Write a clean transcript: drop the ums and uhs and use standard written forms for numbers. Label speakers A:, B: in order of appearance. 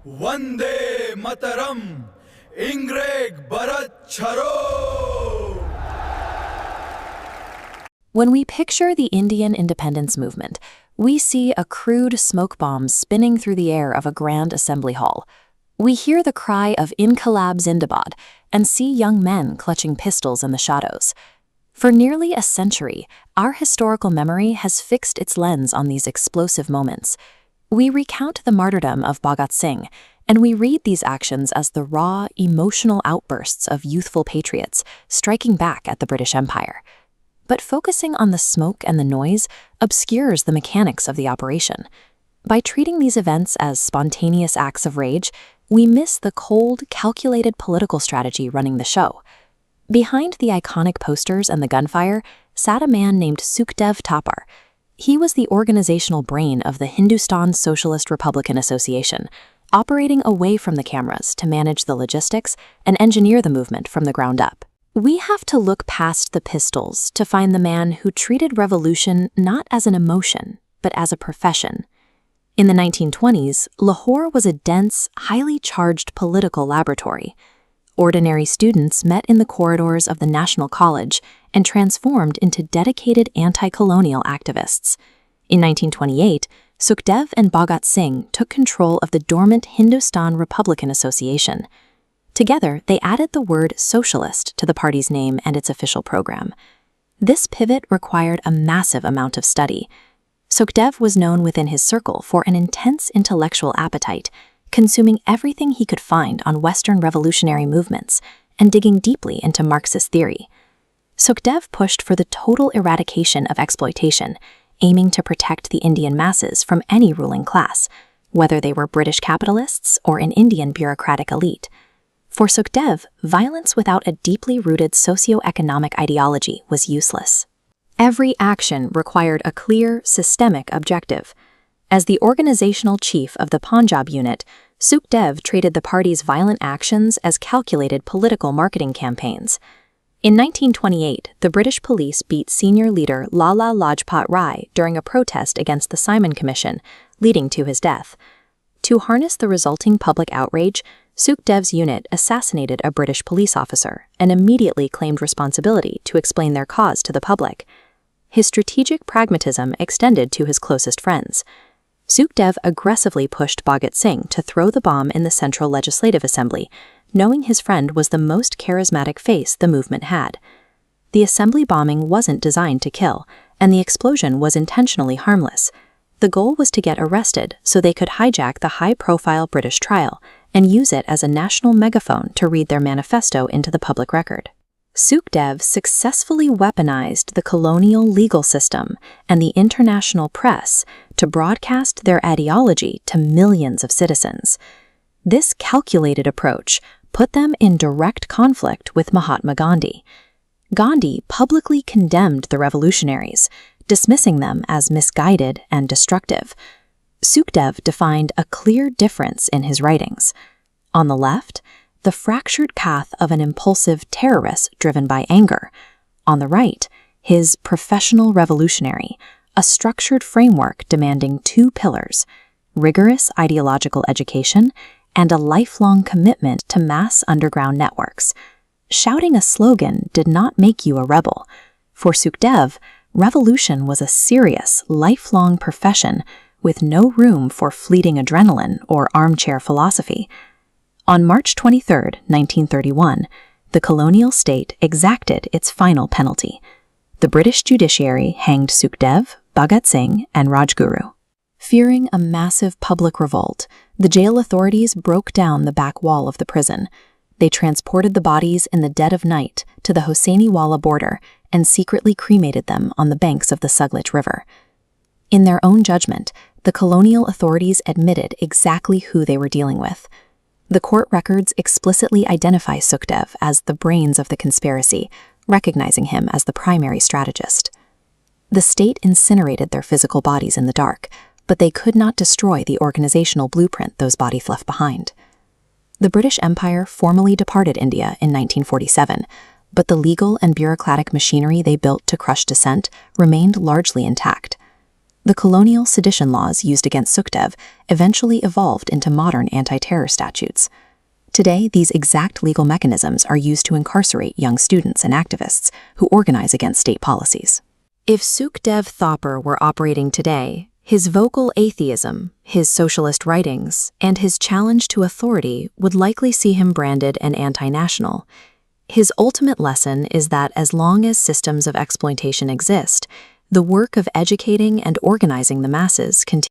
A: Vande Mataram, Ingreg Bharat Charo.
B: When we picture the Indian independence movement, we see a crude smoke bomb spinning through the air of a grand assembly hall. We hear the cry of Inqilab Zindabad and see young men clutching pistols in the shadows. For nearly a century, our historical memory has fixed its lens on these explosive moments. We recount the martyrdom of Bhagat Singh, and we read these actions as the raw, emotional outbursts of youthful patriots striking back at the British Empire. But focusing on the smoke and the noise obscures the mechanics of the operation. By treating these events as spontaneous acts of rage, we miss the cold, calculated political strategy running the show. Behind the iconic posters and the gunfire sat a man named Sukhdev Thapar. He was the organizational brain of the Hindustan Socialist Republican Association, operating away from the cameras to manage the logistics and engineer the movement from the ground up. We have to look past the pistols to find the man who treated revolution not as an emotion, but as a profession. In the 1920s, Lahore was a dense, highly charged political laboratory. Ordinary students met in the corridors of the National College and transformed into dedicated anti-colonial activists. In 1928, Sukhdev and Bhagat Singh took control of the dormant Hindustan Republican Association. Together, they added the word socialist to the party's name and its official program. This pivot required a massive amount of study. Sukhdev was known within his circle for an intense intellectual appetite, consuming everything he could find on Western revolutionary movements and digging deeply into Marxist theory. Sukhdev pushed for the total eradication of exploitation, aiming to protect the Indian masses from any ruling class, whether they were British capitalists or an Indian bureaucratic elite. For Sukhdev, violence without a deeply rooted socio-economic ideology was useless. Every action required a clear, systemic objective. As the organizational chief of the Punjab unit, Sukhdev treated the party's violent actions as calculated political marketing campaigns. In 1928, the British police beat senior leader Lala Lajpat Rai during a protest against the Simon Commission, leading to his death. To harness the resulting public outrage, Sukhdev's unit assassinated a British police officer and immediately claimed responsibility to explain their cause to the public. His strategic pragmatism extended to his closest friends. Sukhdev aggressively pushed Bhagat Singh to throw the bomb in the Central Legislative Assembly, knowing his friend was the most charismatic face the movement had. The assembly bombing wasn't designed to kill, and the explosion was intentionally harmless. The goal was to get arrested so they could hijack the high-profile British trial and use it as a national megaphone to read their manifesto into the public record. Sukhdev successfully weaponized the colonial legal system and the international press to broadcast their ideology to millions of citizens. This calculated approach put them in direct conflict with Mahatma Gandhi. Gandhi publicly condemned the revolutionaries, dismissing them as misguided and destructive. Sukhdev defined a clear difference in his writings. On the left, the fractured path of an impulsive terrorist driven by anger. On the right, his professional revolutionary, a structured framework demanding two pillars: rigorous ideological education and a lifelong commitment to mass underground networks. Shouting a slogan did not make you a rebel. For Sukhdev, revolution was a serious, lifelong profession with no room for fleeting adrenaline or armchair philosophy. On March 23, 1931, the colonial state exacted its final penalty. The British judiciary hanged Sukhdev, Bhagat Singh, and Rajguru. Fearing a massive public revolt, the jail authorities broke down the back wall of the prison. They transported the bodies in the dead of night to the Hosseini-Wala border and secretly cremated them on the banks of the Sutlej River. In their own judgment, the colonial authorities admitted exactly who they were dealing with. The court records explicitly identify Sukhdev as the brains of the conspiracy, recognizing him as the primary strategist. The state incinerated their physical bodies in the dark, but they could not destroy the organizational blueprint those bodies left behind. The British Empire formally departed India in 1947, but the legal and bureaucratic machinery they built to crush dissent remained largely intact. The colonial sedition laws used against Sukhdev eventually evolved into modern anti-terror statutes. Today, these exact legal mechanisms are used to incarcerate young students and activists who organize against state policies. If Sukhdev Thapar were operating today, his vocal atheism, his socialist writings, and his challenge to authority would likely see him branded an anti-national. His ultimate lesson is that as long as systems of exploitation exist, the work of educating and organizing the masses continues.